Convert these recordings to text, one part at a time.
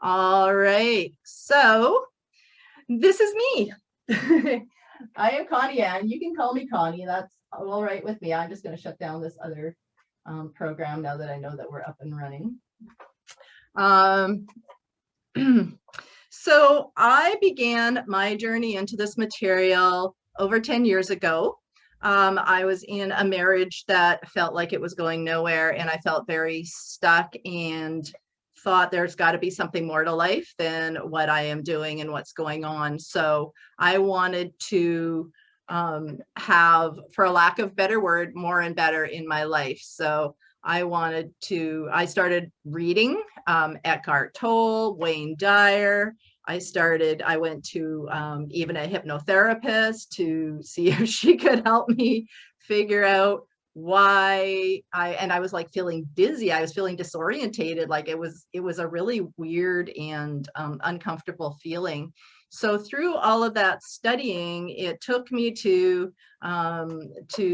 All right, so this is me. I am Connie Ann. You can call me Connie. That's all right with me. I'm just going to shut down this other program now that I know that we're up and running. Um, so I began my journey into this material over 10 years ago. I was in a marriage that felt like it was going nowhere, and I felt very stuck and thought there's got to be something more to life than what I am doing and what's going on. So I wanted to have, for a lack of better word, more and better in my life. So I started reading Eckhart Tolle, Wayne Dyer. I went to even a hypnotherapist to see if she could help me figure out and I was like feeling dizzy. I was feeling disorientated. Like it was a really weird and uncomfortable feeling. So through all of that studying, it took me to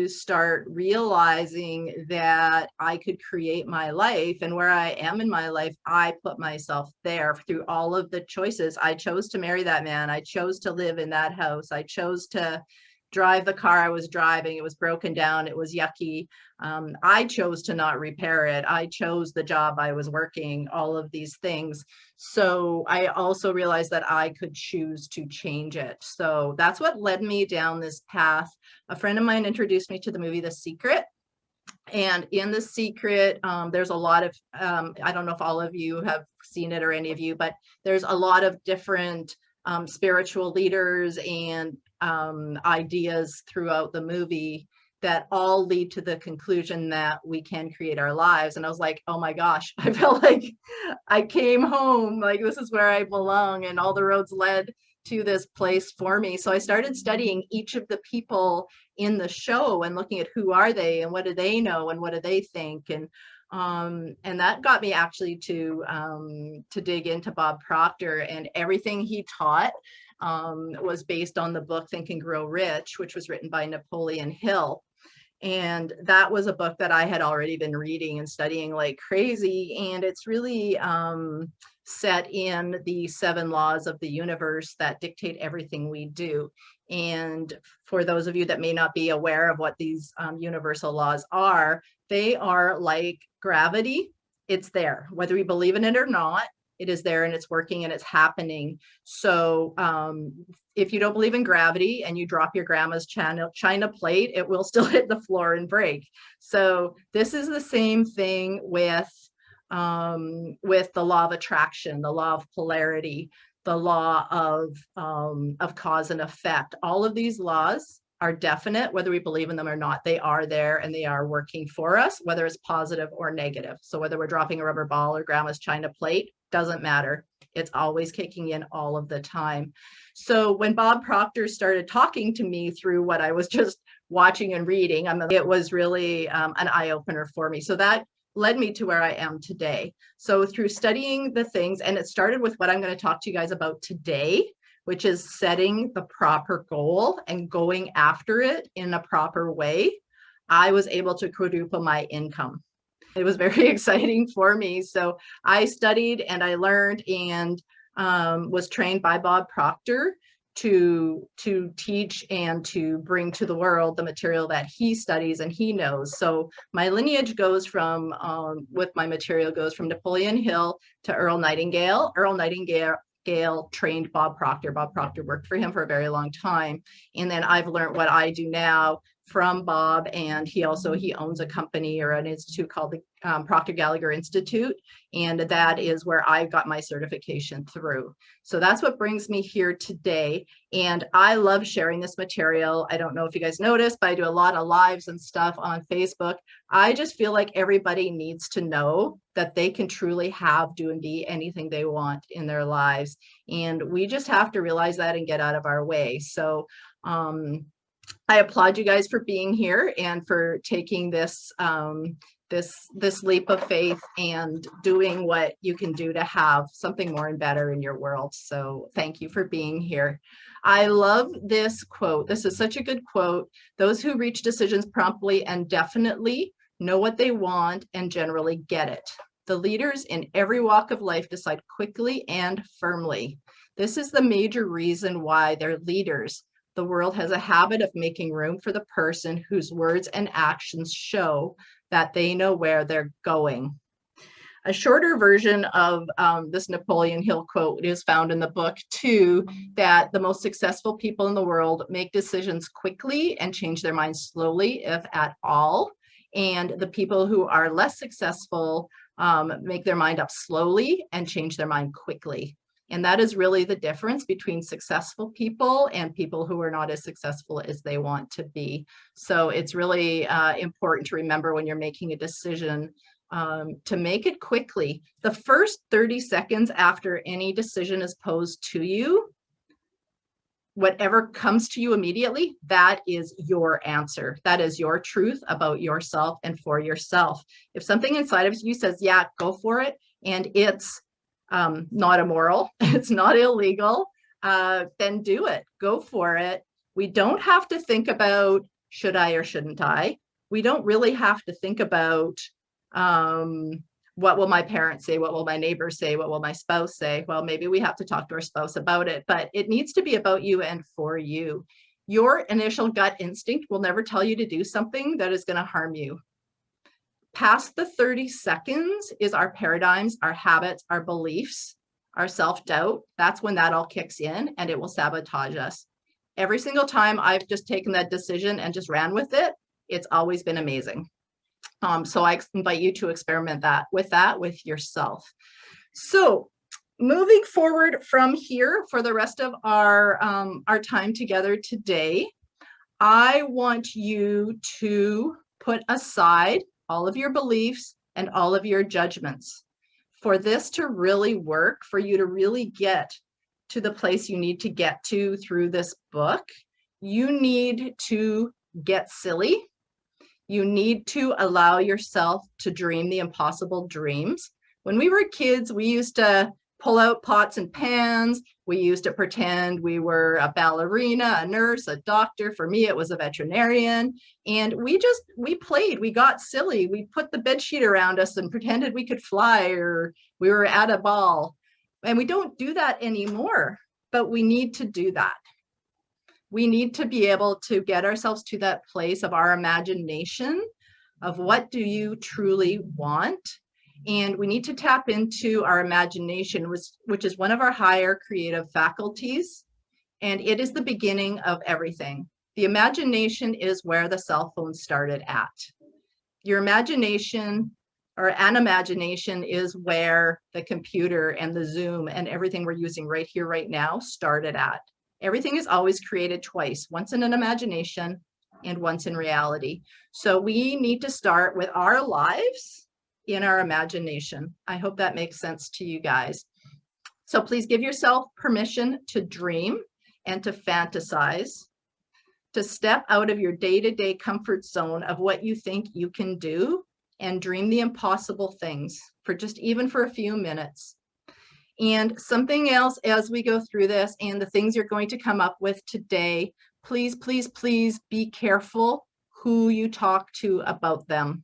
start realizing that I could create my life, and where I am in my life, I put myself there through all of the choices. I chose to marry that man. I chose to live in that house. I chose to drive the car I was driving. It was broken down. It was yucky. I chose to not repair it. I chose the job I was working, all of these things. So I also realized that I could choose to change it. So that's what led me down this path. A friend of mine introduced me to the movie The Secret. And in The Secret, there's a lot of, I don't know if all of you have seen it or any of you, but there's a lot of different spiritual leaders and ideas throughout the movie that all lead to the conclusion that we can create our lives. And I was like, oh my gosh, I felt like I came home, like this is where I belong, and all the roads led to this place for me. So I started studying each of the people in the show and looking at who are they and what do they know and what do they think. And that got me actually to dig into Bob Proctor, and everything he taught was based on the book Think and Grow Rich, which was written by Napoleon Hill. And that was a book that I had already been reading and studying like crazy. And it's really set in the 7 laws of the universe that dictate everything we do. And for those of you that may not be aware of what these universal laws are, they are like gravity. It's there, whether we believe in it or not. It is there and it's working and it's happening. So if you don't believe in gravity and you drop your grandma's china plate, it will still hit the floor and break. So this is the same thing with the law of attraction, the law of polarity, the law of cause and effect. All of these laws are definite, whether we believe in them or not. They are there and they are working for us, whether it's positive or negative. So whether we're dropping a rubber ball or grandma's china plate, doesn't matter. It's always kicking in all of the time. So when Bob Proctor started talking to me through what I was just watching and reading, it was really an eye-opener for me. So that led me to where I am today. So through studying the things, and it started with what I'm going to talk to you guys about today, which is setting the proper goal and going after it in a proper way, I was able to quadruple my income. It was very exciting for me. So I studied and I learned and was trained by Bob Proctor to teach and to bring to the world the material that he studies and he knows. So my lineage goes from, with my material, goes from Napoleon Hill to Earl Nightingale. Earl Nightingale trained Bob Proctor. Bob Proctor worked for him for a very long time. And then I've learned what I do now from Bob, and he owns a company or an institute called the Proctor Gallagher Institute, and that is where I got my certification through. So that's what brings me here today, and I love sharing this material. I don't know if you guys noticed, but I do a lot of lives and stuff on Facebook. I just feel like everybody needs to know that they can truly have, do, and be anything they want in their lives, and we just have to realize that and get out of our way. So I applaud you guys for being here and for taking this this leap of faith and doing what you can do to have something more and better in your world. So thank you for being here. I love this quote. This is such a good quote. Those who reach decisions promptly and definitely know what they want and generally get it. The leaders in every walk of life decide quickly and firmly. This is the major reason why they're leaders. The world has a habit of making room for the person whose words and actions show that they know where they're going. A shorter version of this Napoleon Hill quote is found in the book too, that the most successful people in the world make decisions quickly and change their minds slowly, if at all. And the people who are less successful make their mind up slowly and change their mind quickly. And that is really the difference between successful people and people who are not as successful as they want to be. So it's really important to remember when you're making a decision to make it quickly. The first 30 seconds after any decision is posed to you, whatever comes to you immediately, that is your answer. That is your truth about yourself and for yourself. If something inside of you says, yeah, go for it, and it's not immoral, it's not illegal, then do it, go for it. We don't have to think about, should I or shouldn't I? We don't really have to think about, what will my parents say? What will my neighbors say? What will my spouse say? Well, maybe we have to talk to our spouse about it, but it needs to be about you and for you. Your initial gut instinct will never tell you to do something that is going to harm you. Past the 30 seconds is our paradigms, our habits, our beliefs, our self-doubt. That's when that all kicks in and it will sabotage us. Every single time I've just taken that decision and just ran with it, it's always been amazing. So I invite you to experiment with yourself. So moving forward from here for the rest of our time together today, I want you to put aside all of your beliefs and all of your judgments. For this to really work, for you to really get to the place you need to get to through this book, you need to get silly. You need to allow yourself to dream the impossible dreams. When we were kids, we used to pull out pots and pans. We used to pretend we were a ballerina, a nurse, a doctor. For me, it was a veterinarian. And we played, we got silly. We put the bed sheet around us and pretended we could fly or we were at a ball. And we don't do that anymore, but we need to do that. We need to be able to get ourselves to that place of our imagination of what do you truly want. And we need to tap into our imagination, which is one of our higher creative faculties. And it is the beginning of everything. The imagination is where the cell phone started at. Your imagination or an imagination is where the computer and the Zoom and everything we're using right here, right now started at. Everything is always created twice, once in an imagination and once in reality. So we need to start with our lives in our imagination. I hope that makes sense to you guys. So please give yourself permission to dream and to fantasize, to step out of your day-to-day comfort zone of what you think you can do and dream the impossible things for just even for a few minutes. And something else as we go through this and the things you're going to come up with today, please, please, please be careful who you talk to about them.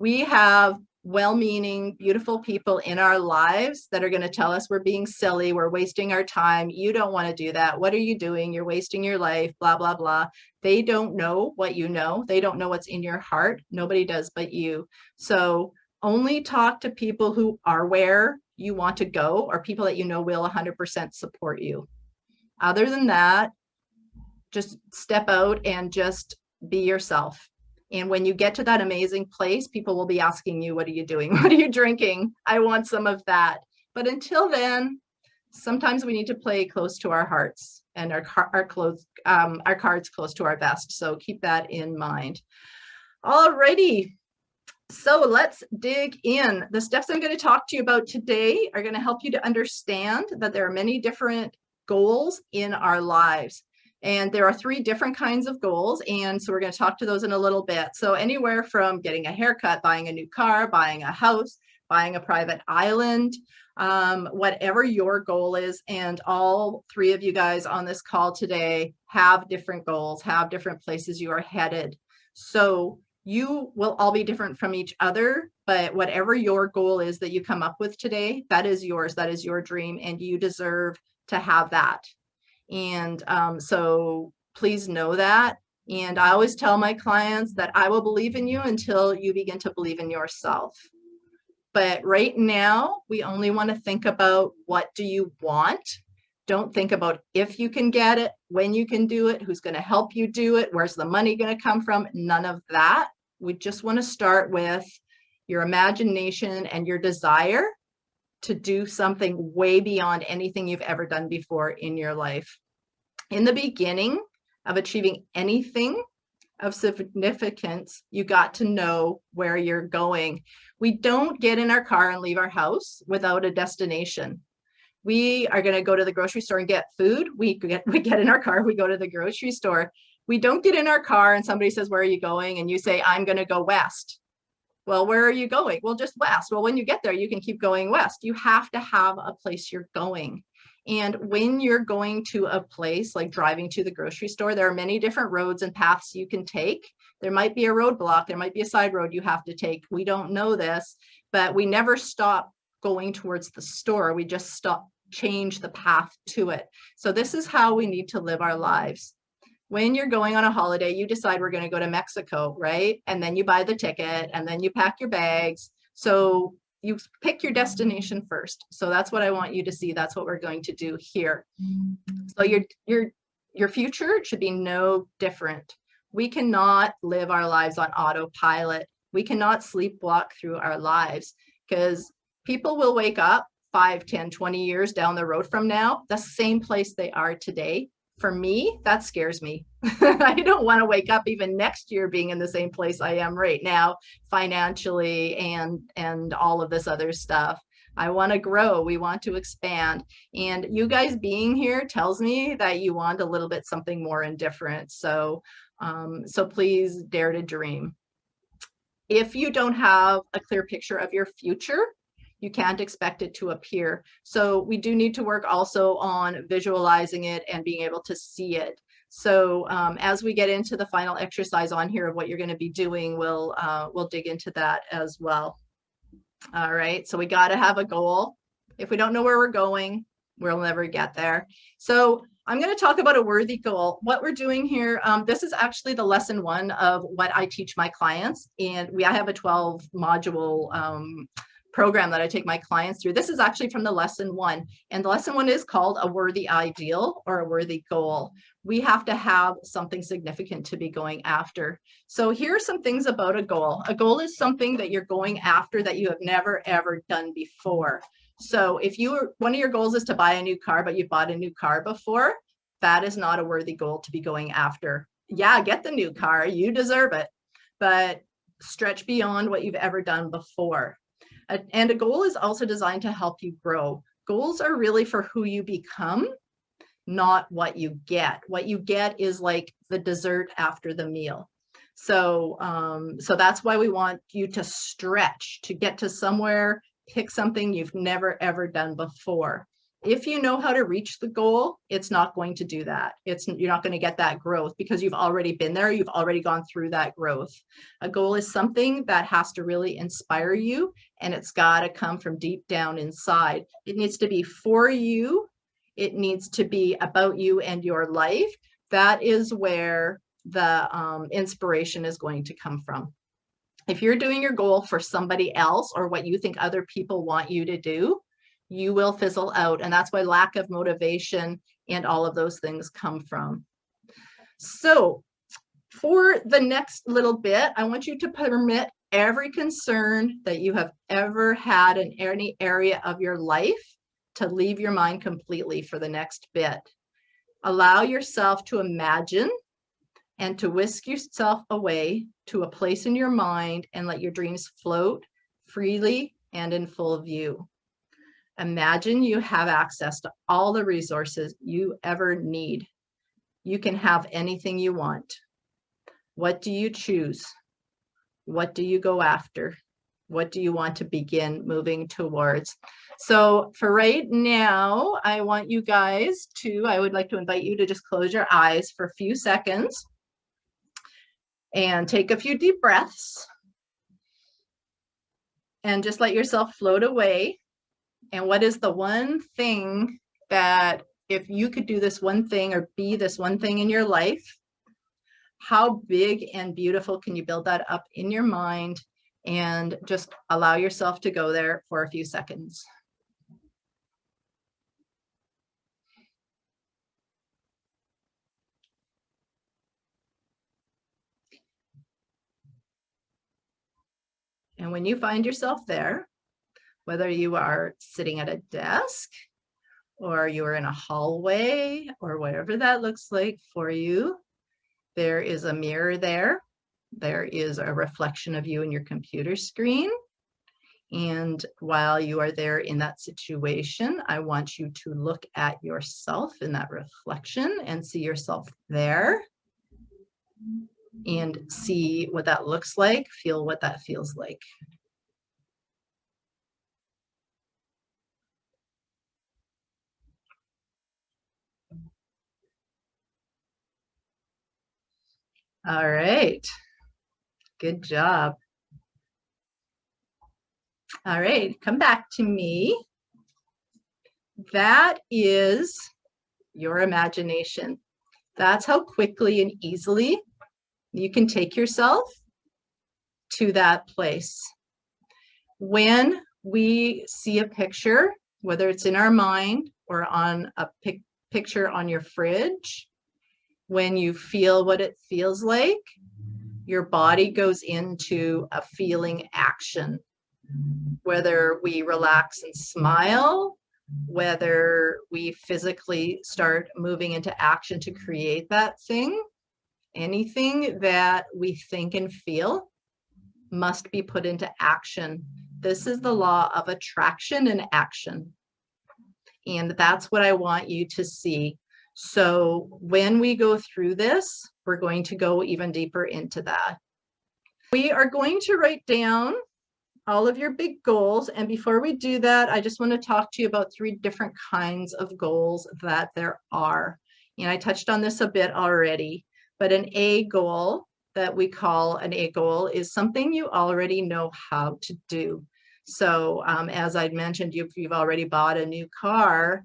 We have well-meaning, beautiful people in our lives that are going to tell us we're being silly, we're wasting our time, you don't want to do that, what are you doing, you're wasting your life, blah, blah, blah. They don't know what you know. They don't know what's in your heart. Nobody does but you. So only talk to people who are where you want to go or people that you know will 100% support you. Other than that, just step out and just be yourself. And when you get to that amazing place, people will be asking you, what are you doing? What are you drinking? I want some of that. But until then, sometimes we need to play close to our hearts and our cards close to our vest. So keep that in mind. Alrighty. So let's dig in. The steps I'm going to talk to you about today are going to help you to understand that there are many different goals in our lives. And there are 3 different kinds of goals. And so we're going to talk to those in a little bit. So anywhere from getting a haircut, buying a new car, buying a house, buying a private island, whatever your goal is. And all 3 of you guys on this call today have different goals, have different places you are headed. So You will all be different from each other, but whatever your goal is that you come up with today, that is yours, that is your dream, and you deserve to have that. And so please know that. And I always tell my clients that I will believe in you until you begin to believe in yourself. But right now, we only want to think about what do you want. Don't think about if you can get it, when you can do it, who's going to help you do it, where's the money going to come from, none of that. We just want to start with your imagination and your desire to do something way beyond anything you've ever done before in your life. In the beginning of achieving anything of significance, you got to know where you're going. We don't get in our car and leave our house without a destination. We are going to go to the grocery store and get food. We get in our car, we go to the grocery store. We don't get in our car and somebody says, where are you going? And you say, I'm going to go west. Well, where are you going? Well, just west. Well, when you get there, you can keep going west. You have to have a place you're going. And when you're going to a place like driving to the grocery store, there are many different roads and paths you can take. There might be a roadblock. There might be a side road you have to take. We don't know this, but we never stop going towards the store. We just change the path to it. So this is how we need to live our lives. When you're going on a holiday, you decide we're going to go to Mexico, right? And then you buy the ticket and then you pack your bags. So you pick your destination first. So that's what I want you to see. That's what we're going to do here. So your future should be no different. We cannot live our lives on autopilot. We cannot sleepwalk through our lives, because people will wake up 5, 10, 20 years down the road from now, the same place they are today. For me, that scares me. I don't want to wake up even next year being in the same place I am right now, financially and all of this other stuff. I want to grow. We want to expand. And you guys being here tells me that you want a little bit something more and different. So, so please dare to dream. If you don't have a clear picture of your future, you can't expect it to appear. So we do need to work also on visualizing it and being able to see it. So as we get into the final exercise on here of what you're going to be doing, we'll dig into that as well. All right, so we got to have a goal. If we don't know where we're going, we'll never get there. So I'm going to talk about a worthy goal. What we're doing here, this is actually the lesson 1 of what I teach my clients. And I have a 12 module program that I take my clients through. This is actually from the lesson 1, and the lesson 1 is called a worthy ideal or a worthy goal. We have to have something significant to be going after. So here are some things about a goal. A goal is something that you're going after that you have never ever done before. So if one of your goals is to buy a new car, but you've bought a new car before, that is not a worthy goal to be going after. Yeah, get the new car, you deserve it, but stretch beyond what you've ever done before. And a goal is also designed to help you grow. Goals are really for who you become, not what you get. What you get is like the dessert after the meal. So, so that's why we want you to stretch to get to somewhere, pick something you've never ever done before. If you know how to reach the goal, it's not going to do that. You're not going to get that growth because you've already been there. You've already gone through that growth. A goal is something that has to really inspire you, and it's got to come from deep down inside. It needs to be for you. It needs to be about you and your life. That is where the inspiration is going to come from. If you're doing your goal for somebody else or what you think other people want you to do, you will fizzle out. And that's why lack of motivation and all of those things come from. So for the next little bit, I want you to permit every concern that you have ever had in any area of your life to leave your mind completely for the next bit. Allow yourself to imagine and to whisk yourself away to a place in your mind and let your dreams float freely and in full view. Imagine you have access to all the resources you ever need. You can have anything you want. What do you choose? What do you go after? What do you want to begin moving towards? So for right now, I want you guys I would like to invite you to just close your eyes for a few seconds. And take a few deep breaths and just let yourself float away. And what is the one thing that, if you could do this one thing or be this one thing in your life, how big and beautiful can you build that up in your mind? And just allow yourself to go there for a few seconds. And when you find yourself there, whether you are sitting at a desk or you are in a hallway or whatever that looks like for you, there is a mirror there. There is a reflection of you in your computer screen. And while you are there in that situation, I want you to look at yourself in that reflection and see yourself there and see what that looks like, feel what that feels like. All right. Good job. All right, come back to me. That is your imagination. That's how quickly and easily you can take yourself to that place. When we see a picture, whether it's in our mind or on a picture on your fridge, when you feel what it feels like, your body goes into a feeling action. Whether we relax and smile, whether we physically start moving into action to create that thing, anything that we think and feel must be put into action. This is the law of attraction and action. And that's what I want you to see. So when we go through this, we're going to go even deeper into that. We are going to write down all of your big goals. And before we do that, I just want to talk to you about 3 different kinds of goals that there are. And I touched on this a bit already, but an A goal that we call an A goal is something you already know how to do. So as I'd mentioned, you've already bought a new car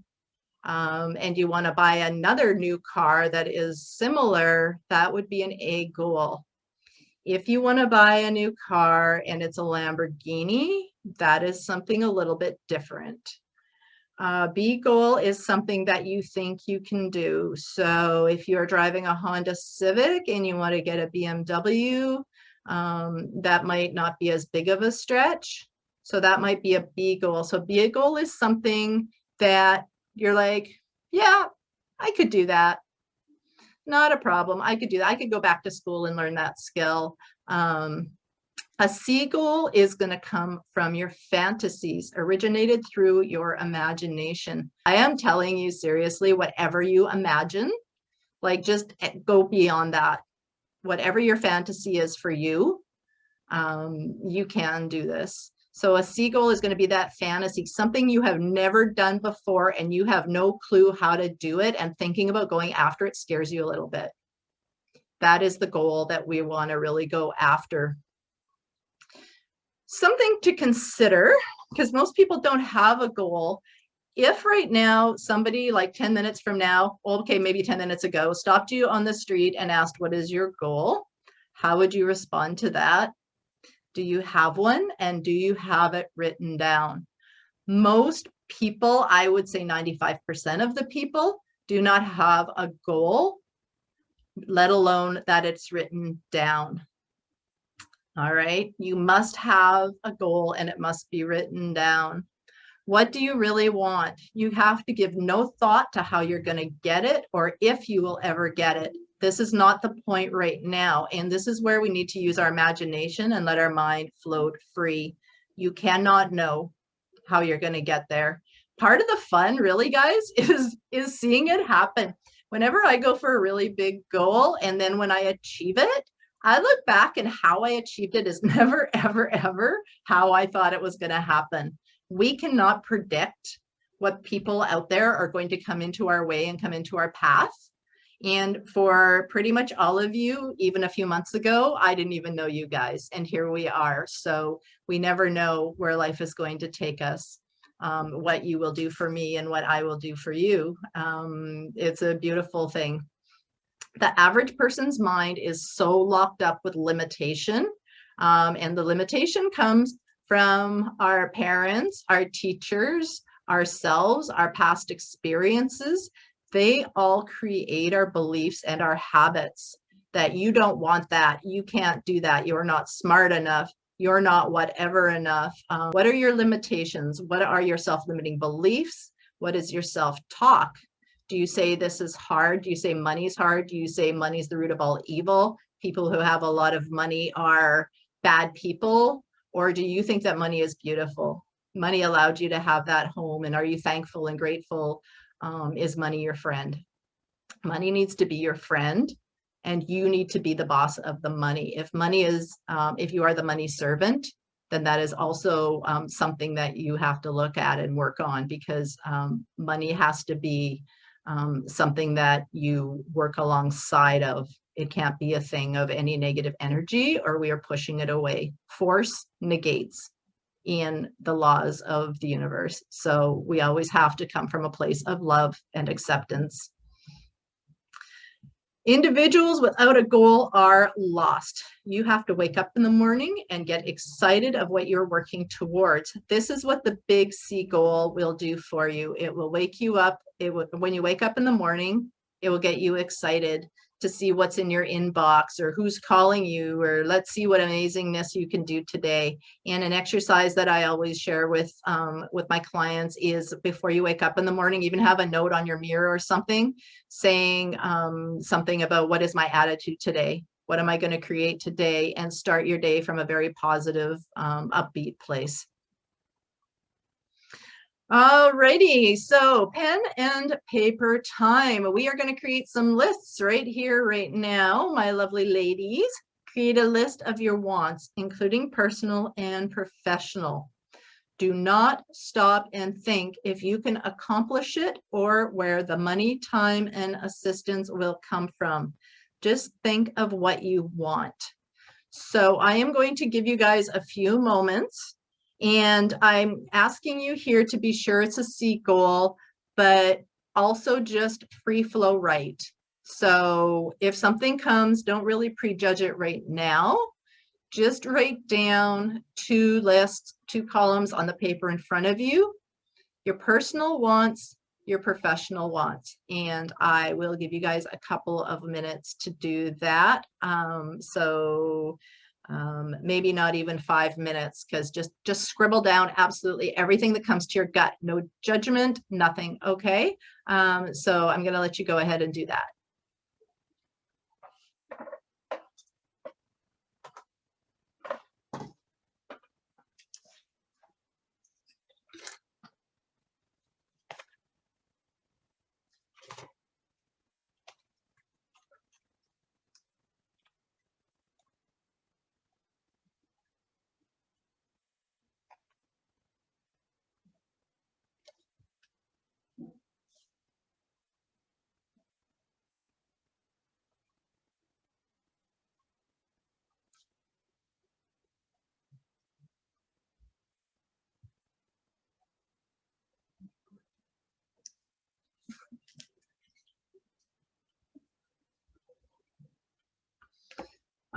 and you want to buy another new car that is similar, that would be an A goal. If you want to buy a new car and it's a Lamborghini, that is something a little bit different. B goal is something that you think you can do. So if you're driving a Honda Civic and you want to get a BMW, that might not be as big of a stretch. So that might be a B goal. So B goal is something that you're like, yeah, I could do that. Not a problem. I could do that. I could go back to school and learn that skill. A C goal is going to come from your fantasies, originated through your imagination. I am telling you seriously, whatever you imagine, like just go beyond that. Whatever your fantasy is for you, you can do this. So a C goal is going to be that fantasy, something you have never done before and you have no clue how to do it, and thinking about going after it scares you a little bit. That is the goal that we want to really go after. Something to consider, because most people don't have a goal. If right now somebody, like 10 minutes from now, okay, maybe 10 minutes ago, stopped you on the street and asked, what is your goal? How would you respond to that? Do you have one, and do you have it written down? Most people, I would say 95% of the people, do not have a goal, let alone that it's written down. All right, you must have a goal and it must be written down. What do you really want? You have to give no thought to how you're going to get it or if you will ever get it. This is not the point right now. And this is where we need to use our imagination and let our mind float free. You cannot know how you're going to get there. Part of the fun, really, guys, is seeing it happen. Whenever I go for a really big goal and then when I achieve it, I look back and how I achieved it is never, ever, ever how I thought it was going to happen. We cannot predict what people out there are going to come into our way and come into our path. And for pretty much all of you, even a few months ago, I didn't even know you guys. And here we are. So we never know where life is going to take us, what you will do for me and what I will do for you. It's a beautiful thing. The average person's mind is so locked up with limitation. And the limitation comes from our parents, our teachers, ourselves, our past experiences. They all create our beliefs and our habits that you don't want that, you can't do that, you're not smart enough, you're not whatever enough. What are your limitations? What are your self-limiting beliefs? What is your self-talk? Do you say this is hard? Do you say money's hard? Do you say money's the root of all evil? People who have a lot of money are bad people? Or do you think that money is beautiful? Money allowed you to have that home, and are you thankful and grateful? Is money your friend? Money needs to be your friend, and you need to be the boss of the money. If money is, if you are the money servant, then that is also something that you have to look at and work on, because money has to be something that you work alongside of. It can't be a thing of any negative energy, or we are pushing it away. Force negates in the laws of the universe. So we always have to come from a place of love and acceptance. Individuals without a goal are lost. You have to wake up in the morning and get excited of what you're working towards. This is what the big C goal will do for you. It will wake you up. When you wake up in the morning, it will get you excited to see what's in your inbox, or who's calling you, or let's see what amazingness you can do today. And an exercise that I always share with my clients is, before you wake up in the morning, even have a note on your mirror or something saying something about, what is my attitude today? What am I going to create today? And start your day from a very positive, upbeat place. Alrighty, so pen and paper time. We are going to create some lists right here, right now, my lovely ladies. Create a list of your wants, including personal and professional. Do not stop and think if you can accomplish it, or where the money, time, and assistance will come from. Just think of what you want. So I am going to give you guys a few moments. And I'm asking you here to be sure it's a C goal, but also just free flow write. So if something comes, don't really prejudge it right now. Just write down 2 lists, 2 columns on the paper in front of you, your personal wants, your professional wants. And I will give you guys a couple of minutes to do that. Maybe not even 5 minutes, because just scribble down absolutely everything that comes to your gut. No judgment, nothing. Okay. So I'm going to let you go ahead and do that.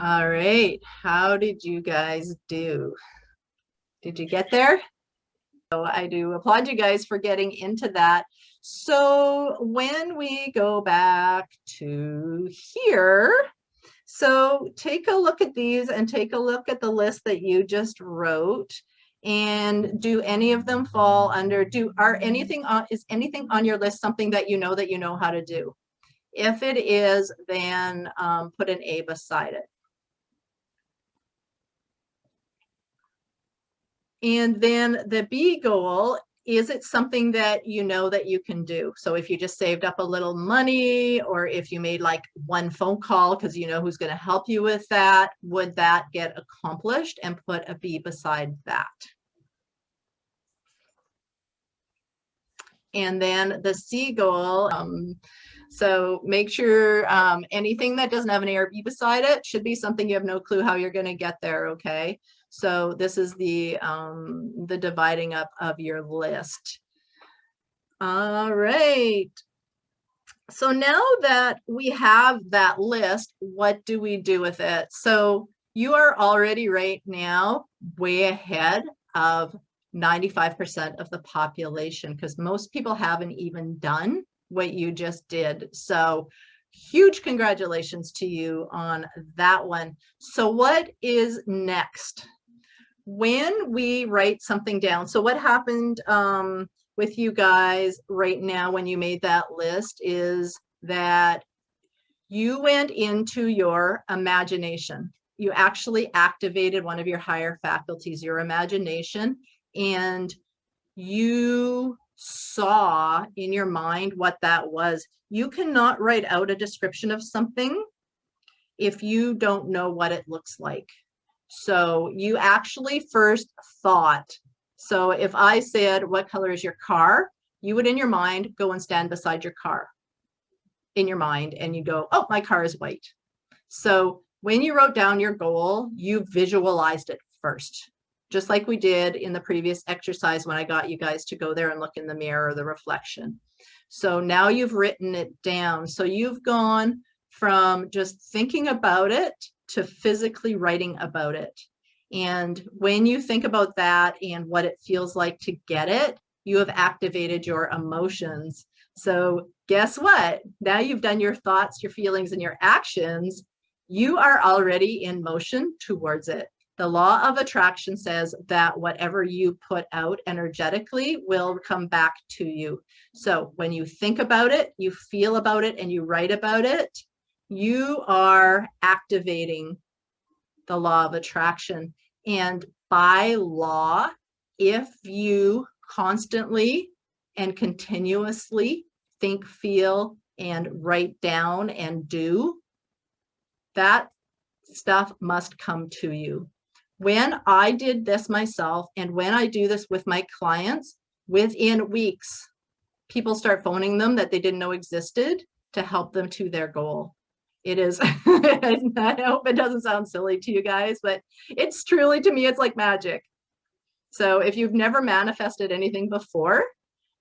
All right, how did you guys do? Did you get there? So I do applaud you guys for getting into that. So when we go back to here, so take a look at these and take a look at the list that you just wrote. And do any of them fall under, is anything on your list something that you know how to do? If it is, then put an A beside it. And then the B goal, is it something that you know that you can do? So if you just saved up a little money, or if you made like 1 phone call because you know who's going to help you with that, would that get accomplished? And put a B beside that. and then the C goal. So make sure anything that doesn't have an A or B beside it should be something you have no clue how you're going to get there. Okay. So this is the dividing up of your list. All right. So now that we have that list, what do we do with it? So you are already right now way ahead of 95% of the population, because most people haven't even done what you just did. So huge congratulations to you on that one. So what is next? When we write something down, so what happened with you guys right now when you made that list is that you went into your imagination. You actually activated one of your higher faculties, your imagination, and you saw in your mind what that was. You cannot write out a description of something if you don't know what it looks like. So you actually first thought. So if I said, what color is your car? You would in your mind go and stand beside your car in your mind and you go, oh, my car is white. So when you wrote down your goal, you visualized it first, just like we did in the previous exercise when I got you guys to go there and look in the mirror or the reflection. So now you've written it down. So you've gone from just thinking about it to physically writing about it. And when you think about that and what it feels like to get it, you have activated your emotions. So guess what? Now you've done your thoughts, your feelings, and your actions. You are already in motion towards it. The law of attraction says that whatever you put out energetically will come back to you. So when you think about it, you feel about it, and you write about it, you are activating the law of attraction. And by law, if you constantly and continuously think, feel, and write down and do, that stuff must come to you. When I did this myself, and when I do this with my clients, within weeks, people start phoning them that they didn't know existed to help them to their goal. It is, I hope it doesn't sound silly to you guys, but it's truly, to me, it's like magic. So if you've never manifested anything before,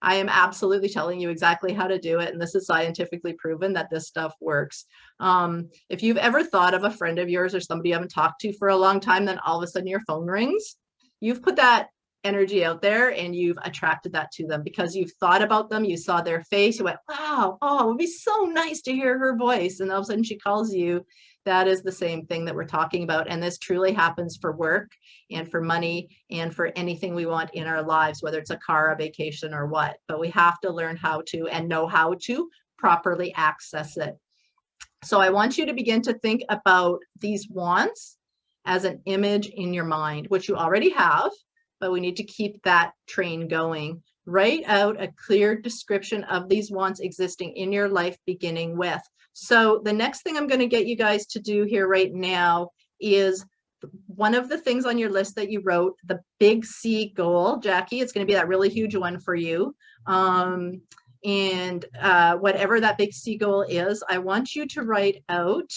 I am absolutely telling you exactly how to do it. And this is scientifically proven that this stuff works. If you've ever thought of a friend of yours or somebody you haven't talked to for a long time, then all of a sudden your phone rings, you've put that energy out there and you've attracted that to them because you've thought about them, you saw their face, you went, wow, oh, it would be so nice to hear her voice. And all of a sudden she calls you. That is the same thing that we're talking about. And this truly happens for work and for money and for anything we want in our lives, whether it's a car, a vacation, or what. But we have to learn how to and know how to properly access it. So I want you to begin to think about these wants as an image in your mind, which you already have, but we need to keep that train going. Write out a clear description of these wants existing in your life, beginning with. So the next thing I'm going to get you guys to do here right now is one of the things on your list that you wrote, the big C goal. Jackie, it's going to be that really huge one for you. And whatever that big C goal is, I want you to write out,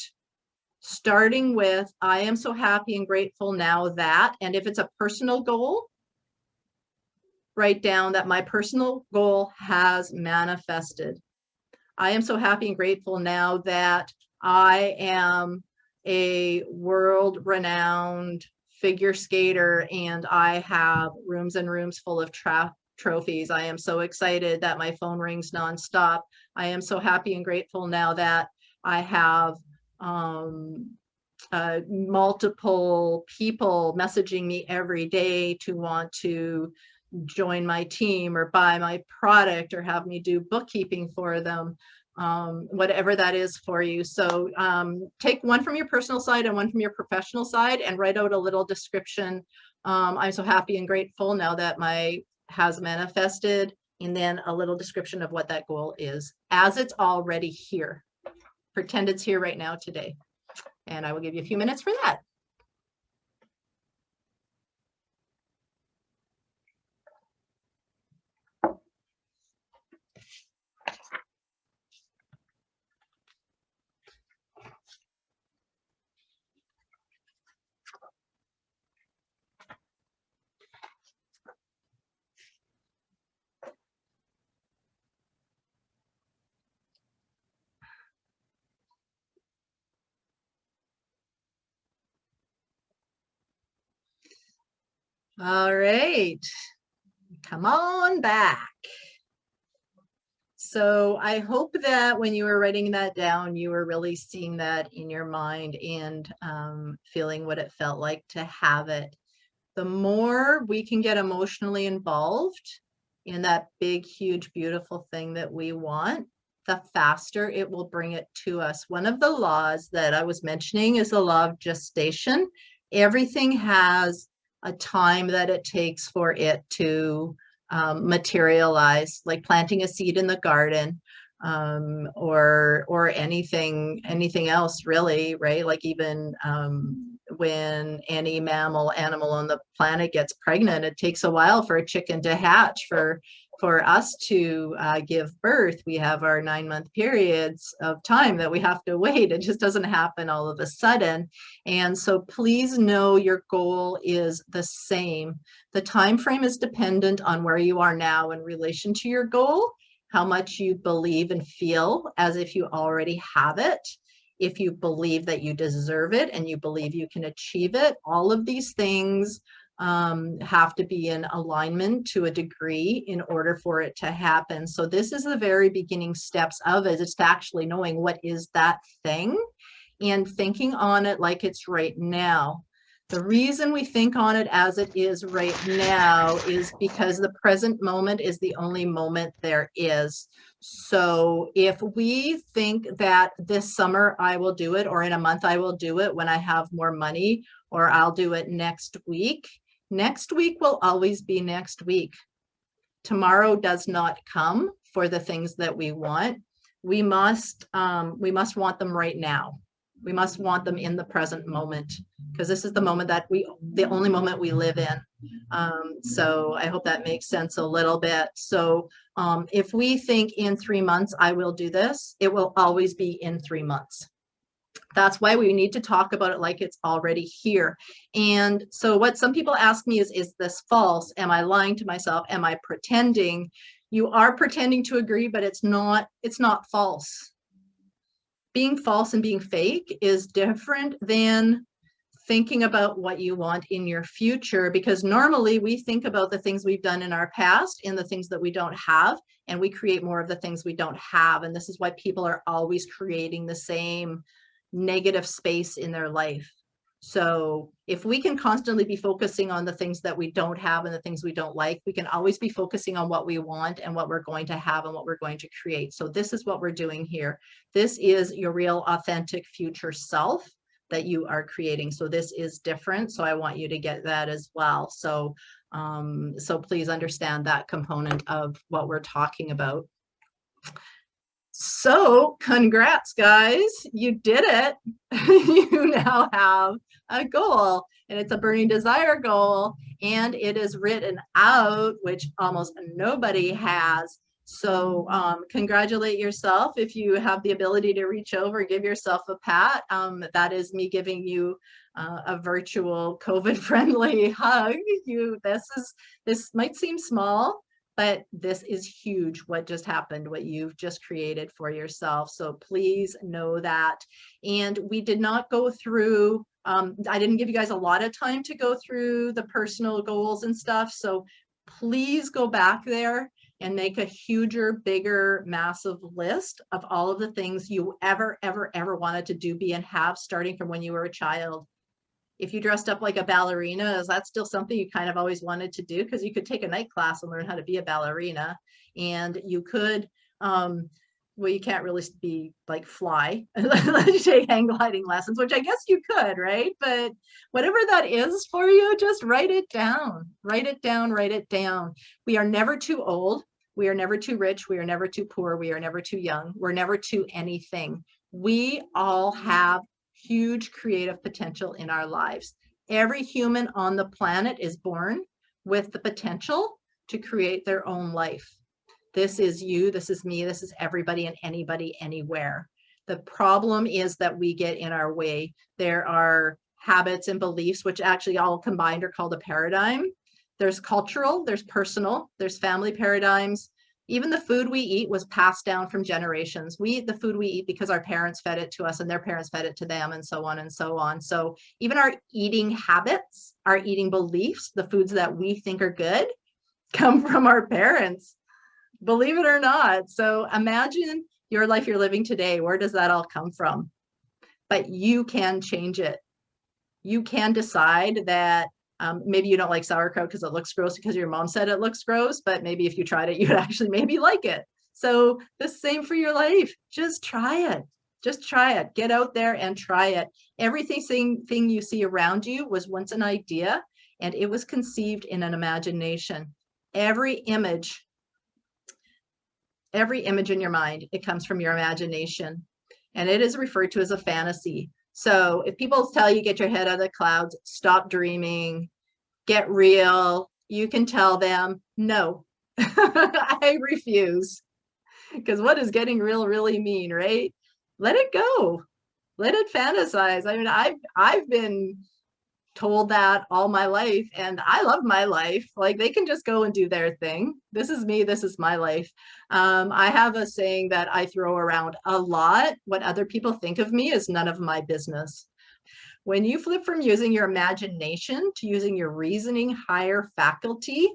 starting with, I am so happy and grateful now that, and if it's a personal goal, write down that my personal goal has manifested. I am so happy and grateful now that I am a world-renowned figure skater and I have rooms and rooms full of trophies. I am so excited that my phone rings nonstop. I am so happy and grateful now that I have multiple people messaging me every day to want to join my team or buy my product or have me do bookkeeping for them, whatever that is for you. So take one from your personal side and one from your professional side and write out a little description. I'm so happy and grateful now that my has manifested, and then a little description of what that goal is as it's already here. Pretend it's here right now today. And I will give you a few minutes for that. All right, come on back. So I hope that when you were writing that down, you were really seeing that in your mind and feeling what it felt like to have it. The more we can get emotionally involved in that big, huge, beautiful thing that we want, the faster it will bring it to us. One of the laws that I was mentioning is the law of gestation. Everything has a time that it takes for it to materialize, like planting a seed in the garden, or anything else really, right? Like even when any animal on the planet gets pregnant, it takes a while for a chicken to hatch. For us to give birth, we have our 9-month periods of time that we have to wait. It just doesn't happen all of a sudden. And so please know your goal is the same. The time frame is dependent on where you are now in relation to your goal, how much you believe and feel as if you already have it, if you believe that you deserve it and you believe you can achieve it. All of these things have to be in alignment to a degree in order for it to happen. So this is the very beginning steps of it. It's actually knowing what is that thing and thinking on it like it's right now. The reason we think on it as it is right now is because the present moment is the only moment there is. So if we think that this summer I will do it, or in a month I will do it when I have more money, or I'll do it next week will always be next week. Tomorrow does not come for the things that we want. We must want them right now. We must want them in the present moment, because this is the moment that the only moment we live in. So I hope that makes sense a little bit. So if we think in 3 months, I will do this, it will always be in 3 months. That's why we need to talk about it like it's already here. And so what some people ask me is this false? Am I lying to myself? Am I pretending? You are pretending to agree, but it's not false. Being false and being fake is different than thinking about what you want in your future, because normally we think about the things we've done in our past and the things that we don't have, and we create more of the things we don't have. And this is why people are always creating the same negative space in their life. So if we can constantly be focusing on the things that we don't have and the things we don't like, we can always be focusing on what we want and what we're going to have and what we're going to create. So this is what we're doing here. This is your real, authentic future self that you are creating. So this is different. So I want you to get that as well. So, so please understand that component of what we're talking about. So congrats, guys. You did it. You now have a goal, and it's a burning desire goal, and it is written out, which almost nobody has. So congratulate yourself if you have the ability to reach over and give yourself a pat. That is me giving you a virtual COVID-friendly hug. This might seem small, but this is huge, what just happened, what you've just created for yourself. So please know that. And we did not go through, I didn't give you guys a lot of time to go through the personal goals and stuff. So please go back there and make a huger, bigger, massive list of all of the things you ever wanted to do, be, and have, starting from when you were a child. If you dressed up like a ballerina, is that still something you kind of always wanted to do? Because you could take a night class and learn how to be a ballerina, and you could, well, you can't really be like fly, you take hang gliding lessons, which I guess you could, right? But whatever that is for you, just write it down, write it down, write it down. We are never too old. We are never too rich. We are never too poor. We are never too young. We're never too anything. We all have huge creative potential in our lives. Every human on the planet is born with the potential to create their own life. This is you, this is me, this is everybody and anybody anywhere. The problem is that we get in our way. There are habits and beliefs, which actually all combined are called a paradigm. There's cultural, there's personal, there's family paradigms, Even the food we eat was passed down from generations. We eat the food we eat because our parents fed it to us and their parents fed it to them, and so on and so on. So even our eating habits, our eating beliefs, the foods that we think are good come from our parents, believe it or not. So imagine your life you're living today. Where does that all come from? But you can change it. You can decide that maybe you don't like sauerkraut because it looks gross because your mom said it looks gross, but maybe if you tried it, you'd actually maybe like it. So the same for your life. Just try it. Just try it. Get out there and try it. Everything you see around you was once an idea, and it was conceived in an imagination. Every image in your mind, it comes from your imagination, and it is referred to as a fantasy. So if people tell you, get your head out of the clouds, stop dreaming, get real, you can tell them, no, I refuse. Because what does getting real really mean, right? Let it go. Let it fantasize. I mean, I've been told that all my life, and I love my life. Like, they can just go and do their thing. This is me. This is my life. I have a saying that I throw around a lot. What other people think of me is none of my business. When you flip from using your imagination to using your reasoning higher faculty,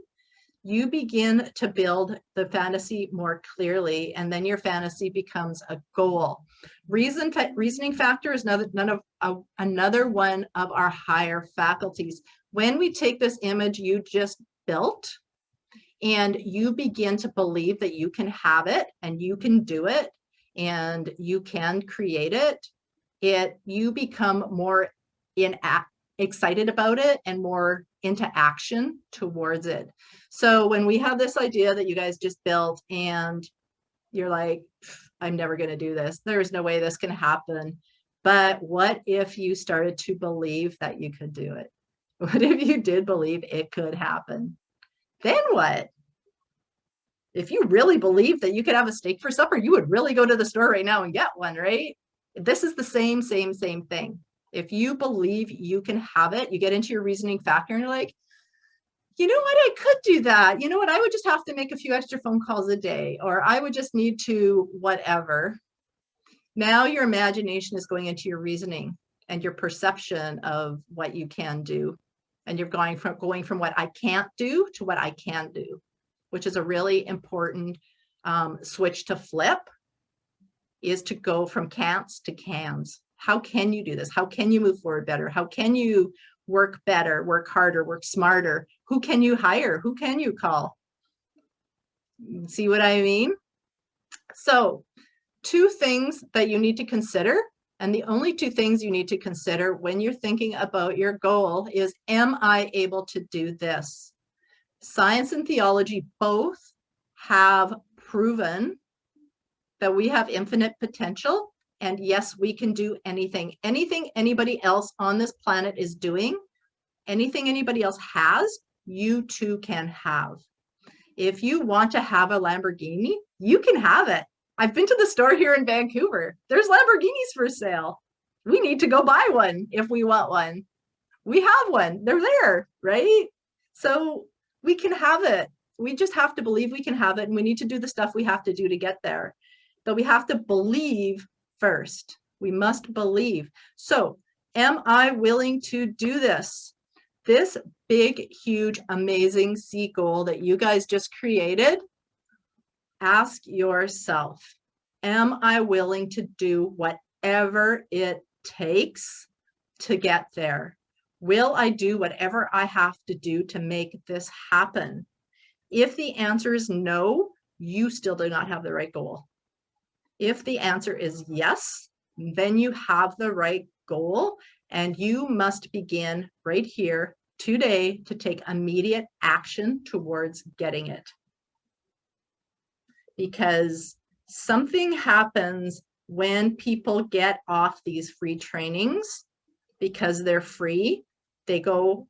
you begin to build the fantasy more clearly, and then your fantasy becomes a goal. Reasoning factor is another one of our higher faculties. When we take this image you just built and you begin to believe that you can have it and you can do it and you can create it, you become more excited about it and more into action towards it. So when we have this idea that you guys just built and you're like, I'm never going to do this, there's no way this can happen. But what if you started to believe that you could do it? What if you did believe it could happen? Then what? If you really believe that you could have a steak for supper, you would really go to the store right now and get one, right? This is the same thing. If you believe you can have it, you get into your reasoning factor and you're like, you know what, I could do that. You know what, I would just have to make a few extra phone calls a day, or I would just need to whatever. Now your imagination is going into your reasoning and your perception of what you can do. And you're going from what I can't do to what I can do, which is a really important switch to flip, is to go from can'ts to cans. How can you do this? How can you move forward better? How can you work better, work harder, work smarter? Who can you hire? Who can you call? See what I mean? So 2 things that you need to consider, and the only 2 things you need to consider when you're thinking about your goal is, am I able to do this? Science and theology both have proven that we have infinite potential. And yes, we can do anything. Anything anybody else on this planet is doing, anything anybody else has, you too can have. If you want to have a Lamborghini, you can have it. I've been to the store here in Vancouver. There's Lamborghinis for sale. We need to go buy one if we want one. We have one. They're there, right? So we can have it. We just have to believe we can have it, and we need to do the stuff we have to do to get there. But we have to believe first. We must believe. So, am I willing to do this? This big, huge, amazing C goal that you guys just created, ask yourself, am I willing to do whatever it takes to get there? Will I do whatever I have to do to make this happen? If the answer is no, you still do not have the right goal. If the answer is yes, then you have the right goal, and you must begin right here today to take immediate action towards getting it. Because something happens when people get off these free trainings because they're free. They go,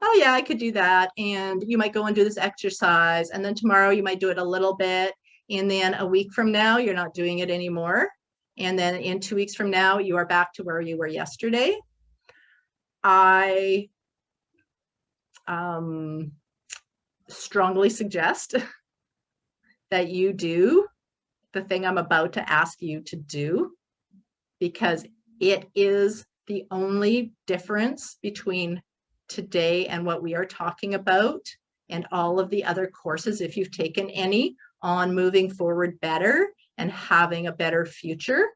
oh yeah, I could do that. And you might go and do this exercise. And then tomorrow you might do it a little bit. And then a week from now, you're not doing it anymore. And then in 2 weeks from now, you are back to where you were yesterday. I strongly suggest that you do the thing I'm about to ask you to do, because it is the only difference between today and what we are talking about and all of the other courses, if you've taken any, on moving forward better and having a better future.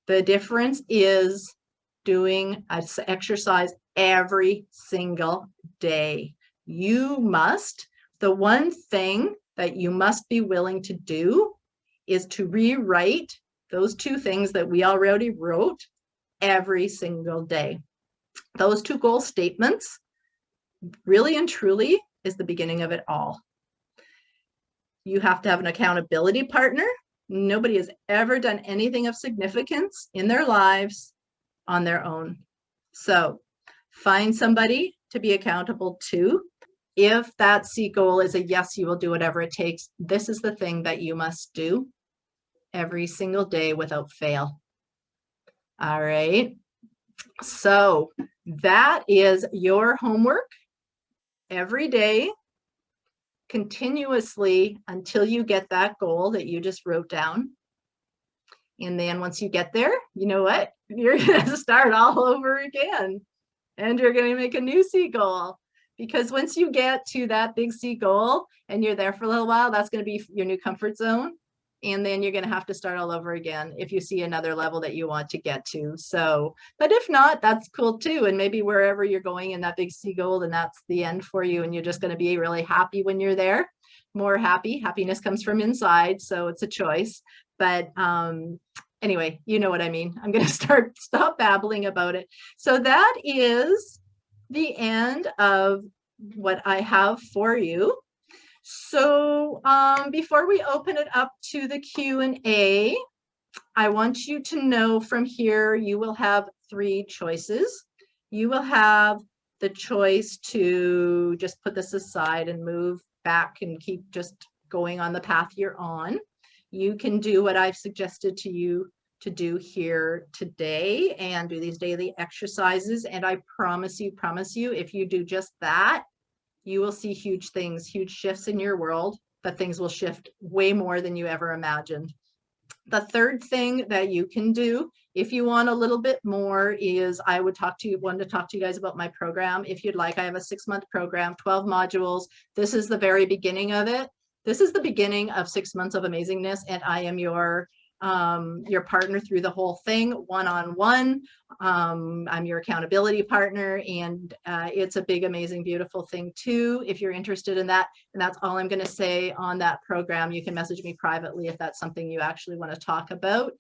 The difference is doing an exercise every single day. The one thing that you must be willing to do is to rewrite those two things that we already wrote every single day. Those two goal statements, really and truly, is the beginning of it all. You have to have an accountability partner. Nobody has ever done anything of significance in their lives on their own. So find somebody to be accountable to. If that C goal is a yes, you will do whatever it takes, this is the thing that you must do every single day without fail. All right. So that is your homework every day, continuously, until you get that goal that you just wrote down. And then once you get there, you know what? You're going to start all over again. And you're going to make a new C goal. Because once you get to that big C goal and you're there for a little while, that's going to be your new comfort zone. And then you're going to have to start all over again if you see another level that you want to get to. So, but if not, that's cool too. And maybe wherever you're going in that big C goal, then that's the end for you. And you're just going to be really happy when you're there. More happy. Happiness comes from inside. So it's a choice. But anyway, you know what I mean. I'm going to stop babbling about it. So that is the end of what I have for you. So before we open it up to the Q&A, I want you to know from here, you will have 3 choices. You will have the choice to just put this aside and move back and keep just going on the path you're on. You can do what I've suggested to you to do here today and do these daily exercises. And I promise you, if you do just that, you will see huge things, huge shifts in your world, that things will shift way more than you ever imagined. The third thing that you can do, if you want a little bit more, is I would want to talk to you guys about my program. If you'd like, I have a 6-month program, 12 modules. This is the very beginning of it. This is the beginning of 6 months of amazingness, and I am your partner through the whole thing, one-on-one. I'm your accountability partner, and it's a big, amazing, beautiful thing too, if you're interested in that. And that's all I'm going to say on that program. You can message me privately if that's something you actually want to talk about.